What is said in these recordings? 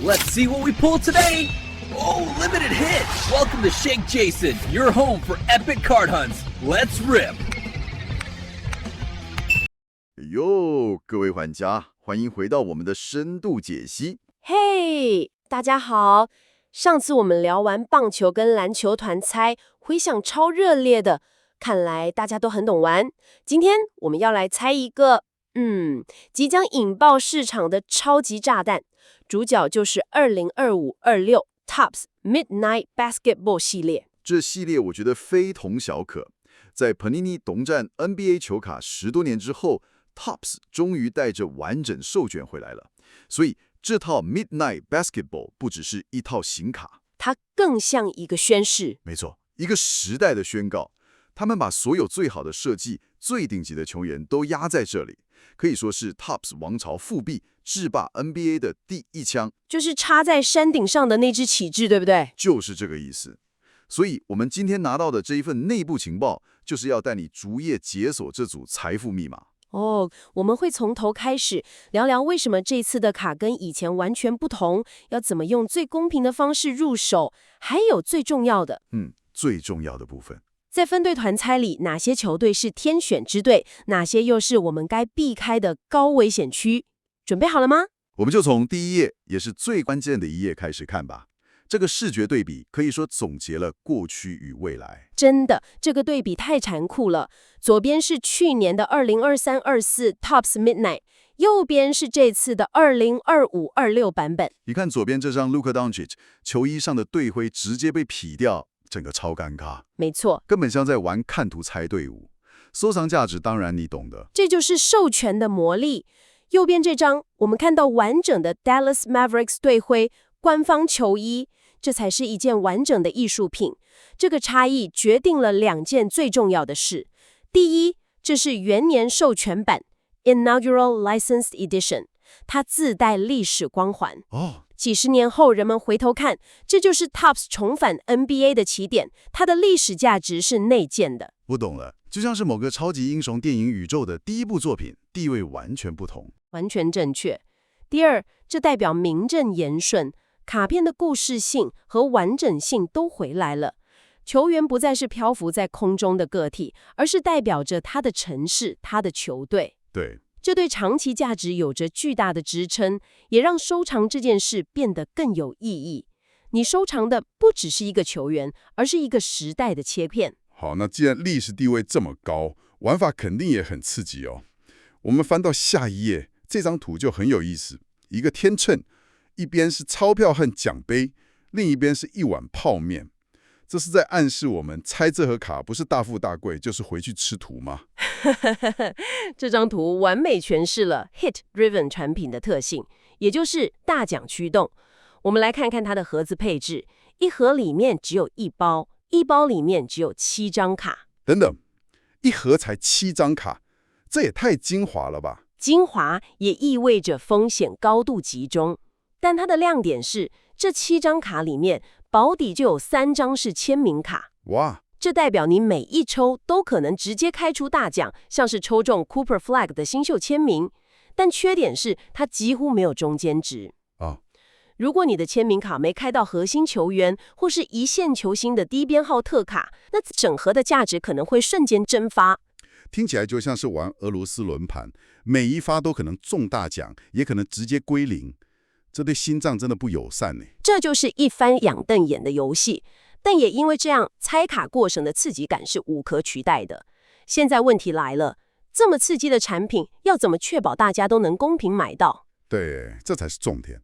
Let's see what we pull today. Oh, limited hit. Welcome to Shake Jason, your home for epic card hunts. Let's rip. 哟，各位玩家，欢迎回到我们的深度解析。嘿，大家好！上次我们聊完棒球跟篮球团猜，回响超热烈的，看来大家都很懂玩。今天我们要来猜一个，即将引爆市场的超级炸弹，主角就是2025-26 Topps Midnight Basketball 系列。这系列我觉得非同小可，在 Panini 独占 NBA 球卡10多年之后，Topps 终于带着完整授权回来了。所以这套 Midnight Basketball 不只是一套型卡，它更像一个宣誓。没错，一个时代的宣告。他们把所有最好的设计、最顶级的球员都压在这里，可以说是 Topps 王朝复辟、制霸 NBA 的第一枪，就是插在山顶上的那只旗帜，对不对？就是这个意思。所以，我们今天拿到的这一份内部情报，就是要带你逐页解锁这组财富密码。我们会从头开始聊聊为什么这次的卡跟以前完全不同，要怎么用最公平的方式入手，还有最重要的，最重要的部分。在分队团猜里，哪些球队是天选之队，哪些又是我们该避开的高危险区？准备好了吗？我们就从第一页，也是最关键的一页开始看吧。这个视觉对比可以说总结了过去与未来。真的，这个对比太残酷了。左边是去年的2023-24 Topps Midnight， 右边是这次的2025-26版本。你看左边这张 Luka Doncic 球衣上的队徽直接被劈掉，整个超尴尬。没错，根本像在玩看图猜队伍。收藏价值当然你懂的，这就是授权的魔力。右边这张，我们看到完整的 Dallas Mavericks 队徽、官方球衣，这才是一件完整的艺术品。这个差异决定了2件最重要的事。第一，这是元年授权版 Inaugural Licensed Edition， 它自带历史光环。几十年后人们回头看，这就是 Topps 重返 NBA 的起点，它的历史价值是内建的。我懂了，就像是某个超级英雄电影宇宙的第一部作品，地位完全不同。完全正确。第二，这代表名正言顺，卡片的故事性和完整性都回来了。球员不再是漂浮在空中的个体，而是代表着他的城市、他的球队。对，这对长期价值有着巨大的支撑，也让收藏这件事变得更有意义。你收藏的不只是一个球员，而是一个时代的切片。好，那既然历史地位这么高，玩法肯定也很刺激哦。我们翻到下一页，这张图就很有意思。一个天秤，一边是钞票和奖杯，另一边是一碗泡面。这是在暗示我们猜这盒卡不是大富大贵，就是回去吃土吗？这张图完美诠释了 Hit-Driven 产品的特性，也就是大奖驱动。我们来看看它的盒子配置，一盒里面只有1包，一包里面只有7张卡。等等，一盒才7张卡，这也太精华了吧？精华也意味着风险高度集中，但它的亮点是，这7张卡里面保底就有3张是签名卡。哇！这代表你每一抽都可能直接开出大奖，像是抽中 Cooper Flag 的新秀签名。但缺点是它几乎没有中间值。如果你的签名卡没开到核心球员或是一线球星的低编号特卡，那整盒的价值可能会瞬间蒸发。听起来就像是玩俄罗斯轮盘，每一发都可能中大奖，也可能直接归零。这对心脏真的不友善呢。这就是一翻两瞪眼的游戏，但也因为这样，猜卡过程的刺激感是无可取代的。现在问题来了，这么刺激的产品，要怎么确保大家都能公平买到？对，这才是重点。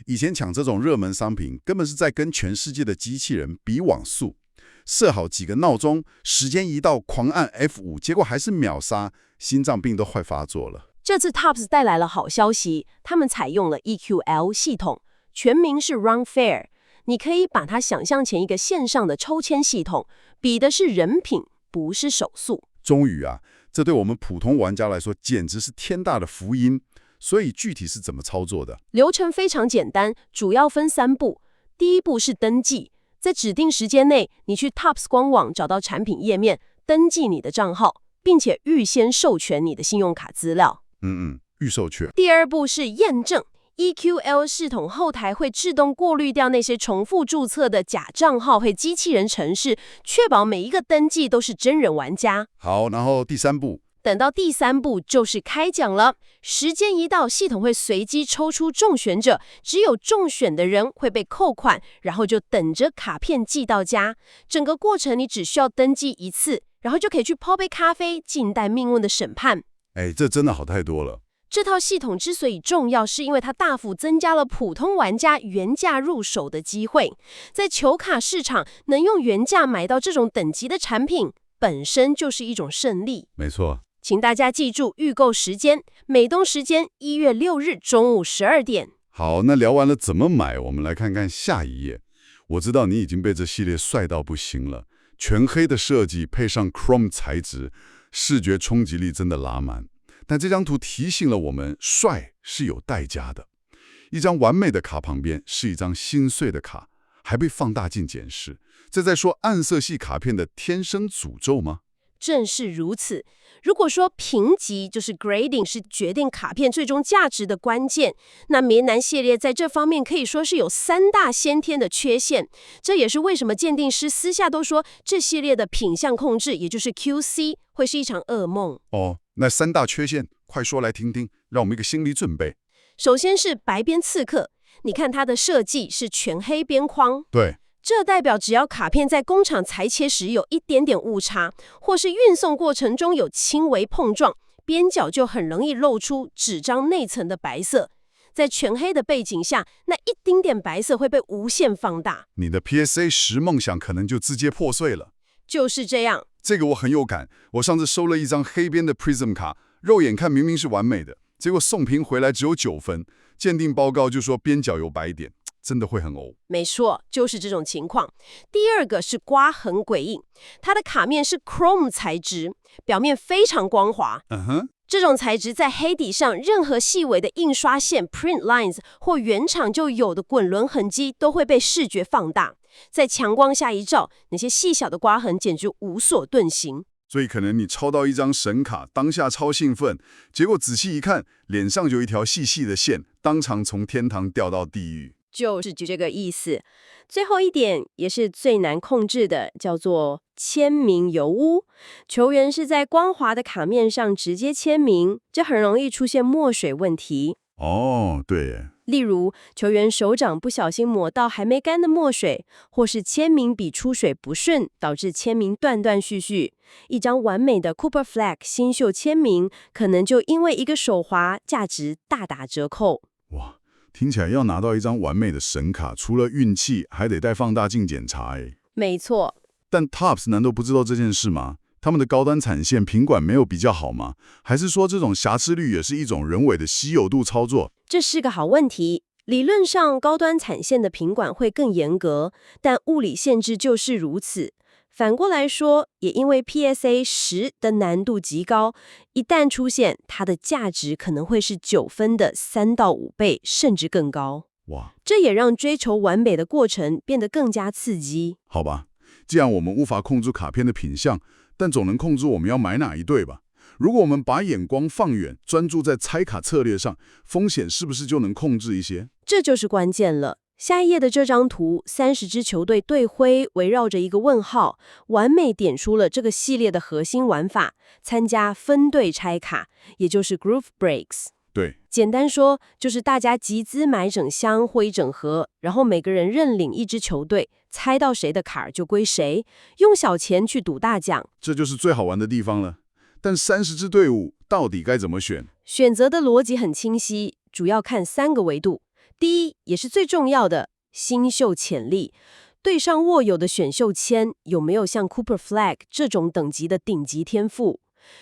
以前抢这种热门商品，根本是在跟全世界的机器人比网速，设好几个闹钟，时间一到狂按 F5， 结果还是秒杀，心脏病都快发作了。这次 Topps 带来了好消息，他们采用了 EQL 系统，全名是 Run Fair。你可以把它想象成一个线上的抽签系统，比的是人品，不是手速。终于啊，这对我们普通玩家来说简直是天大的福音。所以具体是怎么操作的？流程非常简单，主要分3步。第一步是登记，在指定时间内，你去 Topps 官网找到产品页面，登记你的账号，并且预先授权你的信用卡资料。预授权。第二步是验证， EQL 系统后台会自动过滤掉那些重复注册的假账号和机器人程式，确保每一个登记都是真人玩家。好，然后第3步。等到第3步就是开奖了，时间一到，系统会随机抽出中选者，只有中选的人会被扣款，然后就等着卡片寄到家。整个过程你只需要登记一次，然后就可以去泡杯咖啡，静待命运的审判。这真的好太多了。这套系统之所以重要，是因为它大幅增加了普通玩家原价入手的机会。在球卡市场，能用原价买到这种等级的产品，本身就是一种胜利。没错。请大家记住预购时间，美东时间1月6日中午12点。好，那聊完了怎么买，我们来看看下一页。我知道你已经被这系列帅到不行了，全黑的设计配上 Chrome 材质，视觉冲击力真的拉满。但这张图提醒了我们，帅是有代价的。一张完美的卡旁边是一张心碎的卡，还被放大镜检视。这在说暗色系卡片的天生诅咒吗？正是如此。如果说评级就是 grading 是决定卡片最终价值的关键，那棉男系列在这方面可以说是有3大先天的缺陷。这也是为什么鉴定师私下都说这系列的品相控制，也就是 QC 会是一场噩梦。那3大缺陷快说来听听，让我们一个心理准备。首先是白边刺客，你看它的设计是全黑边框，对，这代表只要卡片在工厂裁切时有一点点误差，或是运送过程中有轻微碰撞，边角就很容易露出纸张内层的白色。在全黑的背景下，那一丁点白色会被无限放大，你的 PSA 10梦想可能就直接破碎了。就是这样。这个我很有感，我上次收了一张黑边的 Prism 卡，肉眼看明明是完美的，结果送评回来只有9分，鉴定报告就说边角有白点，真的会很欧。没错，就是这种情况。第二个是刮痕诡异，它的卡面是 Chrome 材质，表面非常光滑。这种材质在黑底上，任何细微的印刷线 print lines 或原厂就有的滚轮痕迹都会被视觉放大，在强光下一照，那些细小的刮痕简直无所遁形。所以可能你抄到一张神卡，当下超兴奋，结果仔细一看，脸上有一条细细的线，当场从天堂掉到地狱。就是这个意思。最后一点也是最难控制的，叫做签名油污。球员是在光滑的卡面上直接签名，这很容易出现墨水问题。对耶。例如，球员手掌不小心抹到还没干的墨水，或是签名笔出水不顺，导致签名断断续续。一张完美的 Cooper Flag 新秀签名，可能就因为一个手滑，价值大打折扣。哇，听起来要拿到一张完美的神卡，除了运气，还得带放大镜检查耶。没错。但 Topps 难道不知道这件事吗？他们的高端产线品管没有比较好吗？还是说这种瑕疵率也是一种人为的稀有度操作？这是个好问题。理论上，高端产线的品管会更严格，但物理限制就是如此。反过来说，也因为 PSA 10的难度极高，一旦出现，它的价值可能会是9分的3到5倍，甚至更高。哇，这也让追求完美的过程变得更加刺激。好吧，既然我们无法控制卡片的品相，但总能控制我们要买哪一对吧？如果我们把眼光放远，专注在猜卡策略上，风险是不是就能控制一些？这就是关键了。下一页的这张图，30支球队队徽围绕着一个问号，完美点出了这个系列的核心玩法：参加分队拆卡，也就是 Groove Breaks。对，简单说，就是大家集资买整箱或一整盒，然后每个人认领一支球队，猜到谁的卡就归谁，用小钱去赌大奖。这就是最好玩的地方了。但30支队伍到底该怎么选？选择的逻辑很清晰，主要看3个维度。第一，也是最重要的，新秀潜力。队上握有的选秀签有没有像 Cooper Flag 这种等级的顶级天赋？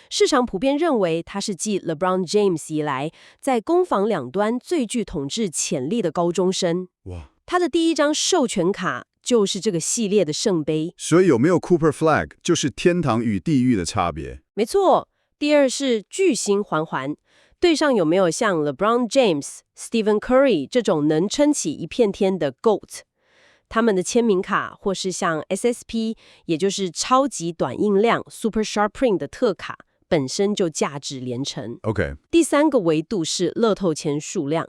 市场普遍认为他是继 LeBron James 以来，在攻防两端最具统治潜力的高中生。哇，他的第一张授权卡就是这个系列的圣杯。所以有没有 Cooper Flag 就是天堂与地狱的差别。没错。第二是巨星环环，队上有没有像 LeBron James、Stephen Curry 这种能撑起一片天的 GOAT？ 他们的签名卡或是像 SSP， 也就是超级短印量 Super Sharp Print 的特卡，本身就价值连城。OK， 第3个维度是乐透签数量。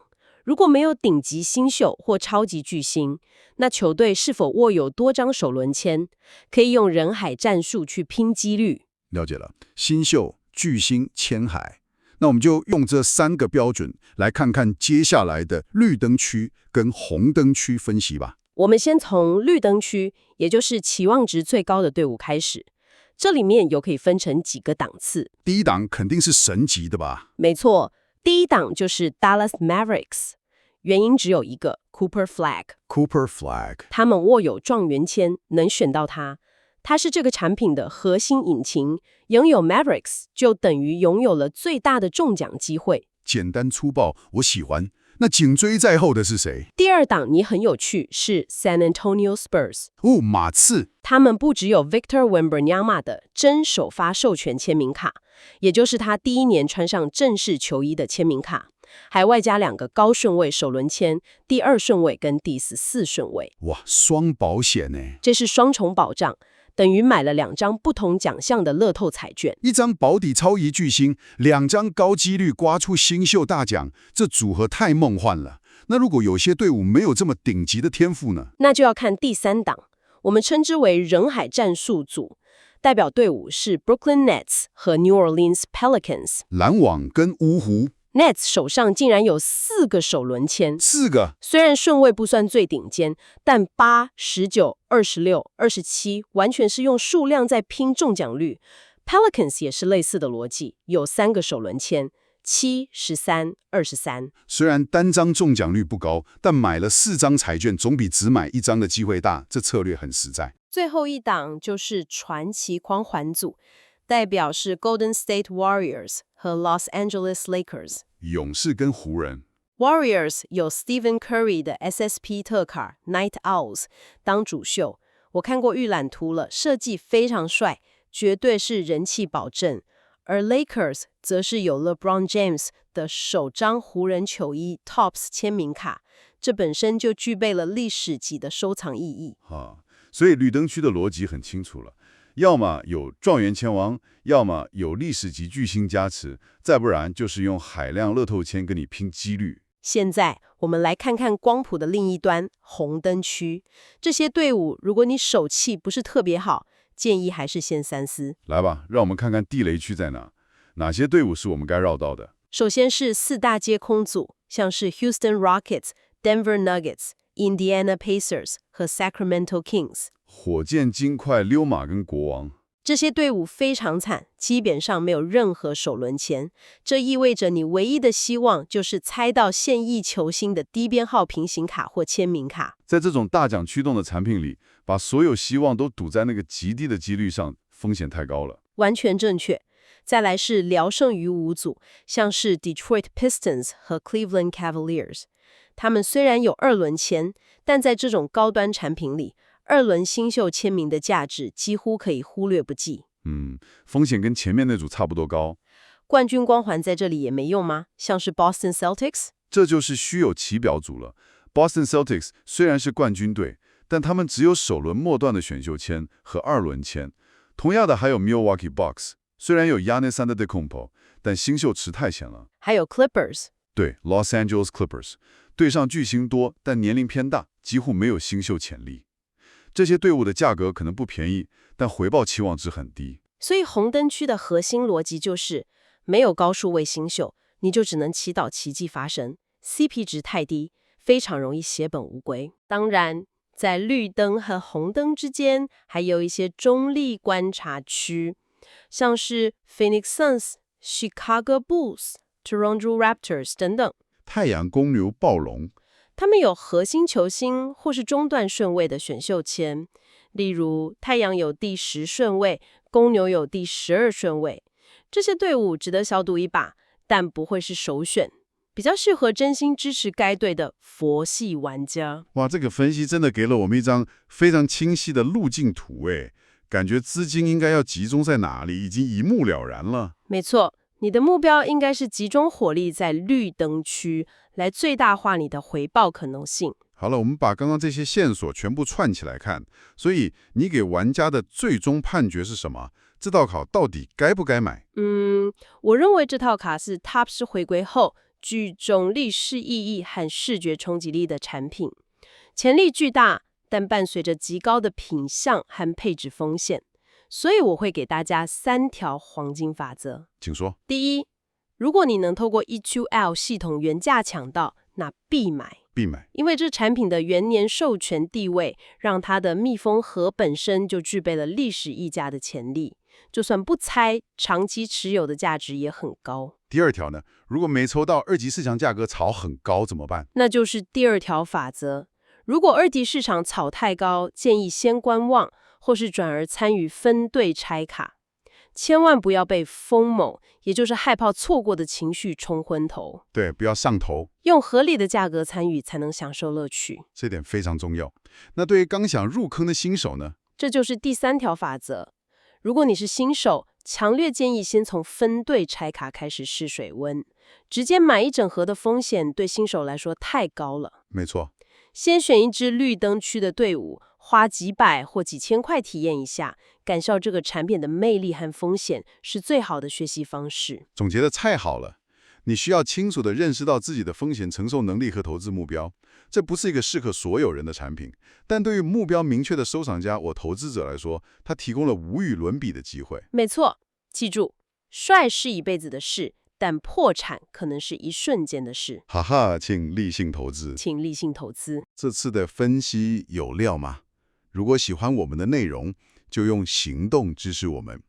如果没有顶级新秀或超级巨星，那球队是否握有多张首轮签，可以用人海战术去拼几率？了解了，新秀、巨星、签海。那我们就用这3个标准来看看接下来的绿灯区跟红灯区分析吧。我们先从绿灯区，也就是期望值最高的队伍开始。这里面有可以分成几个档次。第一档肯定是神级的吧？没错，第一档就是 Dallas Mavericks， 原因只有一个 Cooper Cooper Flag。Flag， 他们握有状元签，能选到他。它是这个产品的核心引擎，拥有 Mavericks 就等于拥有了最大的中奖机会。简单粗暴，我喜欢。那紧追在后的是谁？第二档你很有趣，是 San Antonio Spurs。哦，马刺。他们不只有 Victor Wembanyama 的真首发授权签名卡，也就是他第1年穿上正式球衣的签名卡，还外加2个高顺位首轮签，第2顺位跟第14顺位。哇，双保险呢！这是双重保障，等于买了2张不同奖项的乐透彩券。一张保底超级巨星，2张高几率刮出新秀大奖，这组合太梦幻了。那如果有些队伍没有这么顶级的天赋呢？那就要看第3档，我们称之为人海战术组，代表队伍是 Brooklyn Nets 和 New Orleans Pelicans。篮网跟芜湖。Nets 手上竟然有4个首轮签，4个。虽然顺位不算最顶尖，但8、19、26、27完全是用数量在拼中奖率。Pelicans 也是类似的逻辑，有3个首轮签，7、13、23。虽然单张中奖率不高，但买了4张彩券总比只买1张的机会大，这策略很实在。最后一档就是传奇光环组，代表是 Golden State Warriors 和 Los Angeles Lakers。勇士跟湖人。Warriors 有 Stephen Curry 的 SSP 特卡 Night Owls 当主秀，我看过预览图了，设计非常帅，绝对是人气保证。而 Lakers 则是有 LeBron James 的首张湖人球衣 Topps 签名卡，这本身就具备了历史级的收藏意义。所以绿灯区的逻辑很清楚了，要么有状元签王，要么有历史级巨星加持，再不然就是用海量乐透签跟你拼几率。现在我们来看看光谱的另一端，红灯区。这些队伍，如果你手气不是特别好，建议还是先三思。来吧，让我们看看地雷区在哪，哪些队伍是我们该绕道的。首先是4大皆空组，像是 Houston Rockets、Denver Nuggets、Indiana Pacers 和 Sacramento Kings。火箭、金块、溜马跟国王。这些队伍非常惨，基本上没有任何首轮签，这意味着你唯一的希望就是猜到现役球星的低编号平行卡或签名卡。在这种大奖驱动的产品里，把所有希望都赌在那个极低的几率上，风险太高了。完全正确。再来是聊胜于无组，像是 Detroit Pistons 和 Cleveland Cavaliers。他们虽然有2轮签，但在这种高端产品里，2轮新秀签名的价值几乎可以忽略不计。风险跟前面那组差不多高。冠军光环在这里也没用吗？像是 Boston Celtics？ 这就是虚有其表组了。Boston Celtics 虽然是冠军队，但他们只有首轮末段的选秀签和2轮签。同样的还有 Milwaukee Bucks， 虽然有 Giannis Antetokounmpo， 但新秀池太浅了。还有 Clippers。对 ，Los Angeles Clippers， 队上巨星多，但年龄偏大，几乎没有新秀潜力。这些队伍的价格可能不便宜，但回报期望值很低。所以红灯区的核心逻辑就是，没有高数位新秀，你就只能祈祷奇迹发生。CP 值太低，非常容易血本无归。当然，在绿灯和红灯之间，还有一些中立观察区，像是 Phoenix Suns、Chicago Bulls、Toronto Raptors 等等。太阳、公牛、暴龙。他们有核心球星或是中段顺位的选秀签，例如太阳有第10顺位，公牛有第12顺位。这些队伍值得小赌一把，但不会是首选，比较适合真心支持该队的佛系玩家。哇，这个分析真的给了我们一张非常清晰的路径图诶，感觉资金应该要集中在哪里，已经一目了然了。没错，你的目标应该是集中火力在绿灯区，来最大化你的回报可能性。好了，我们把刚刚这些线索全部串起来看，所以你给玩家的最终判决是什么？这道卡到底该不该买？我认为这套卡是 Topps 回归后具种历史意义和视觉冲击力的产品，潜力巨大，但伴随着极高的品项和配置风险。所以我会给大家3条黄金法则。请说。第一，如果你能透过 EQL 系统原价抢到，那必买。必买。因为这产品的元年授权地位，让它的密封盒本身就具备了历史溢价的潜力，就算不拆，长期持有的价值也很高。第2条呢？如果没抽到2级市场价格炒很高怎么办？那就是第2条法则。如果2级市场炒太高，建议先观望，或是转而参与分对拆卡。千万不要被FOMO，也就是害怕错过的情绪冲昏头。对，不要上头，用合理的价格参与，才能享受乐趣。这点非常重要。那对于刚想入坑的新手呢？这就是第3条法则。如果你是新手，强烈建议先从分对拆卡开始试水温。直接买一整盒的风险对新手来说太高了。没错，先选一支绿灯区的队伍，花几百或几千块体验一下，感受这个产品的魅力和风险，是最好的学习方式。总结的太好了。你需要清楚地认识到自己的风险承受能力和投资目标。这不是一个适合所有人的产品，但对于目标明确的收藏家或投资者来说，它提供了无与伦比的机会。没错，记住，帅是一辈子的事，但破产可能是一瞬间的事。哈哈，请理性投资。请理性投资。这次的分析有料吗？如果喜欢我们的内容，就用行动支持我们。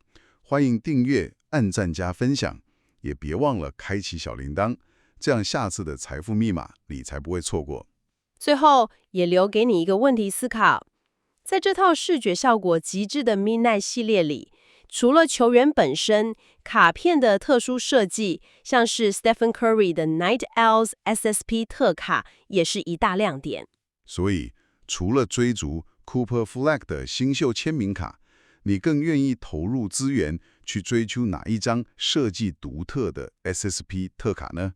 欢迎订阅、按赞加分享，也别忘了开启小铃铛，这样下次的财富密码你才不会错过。最后也留给你一个问题思考，在这套视觉效果极致的 Midnight 系列里，除了球员本身，卡片的特殊设计，像是 Stephen Curry 的 Night Owls SSP 特卡也是一大亮点。所以除了追逐 Cooper Flag 的新秀签名卡，你更愿意投入资源去追求哪一张设计独特的 SSP 特卡呢？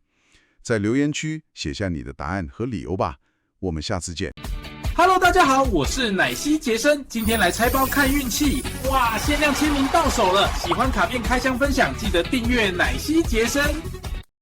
在留言区写下你的答案和理由吧。我们下次见。Hello， 大家好，我是奶昔杰森，今天来拆包看运气。哇，限量签名到手了！喜欢卡片开箱分享，记得订阅奶昔杰森。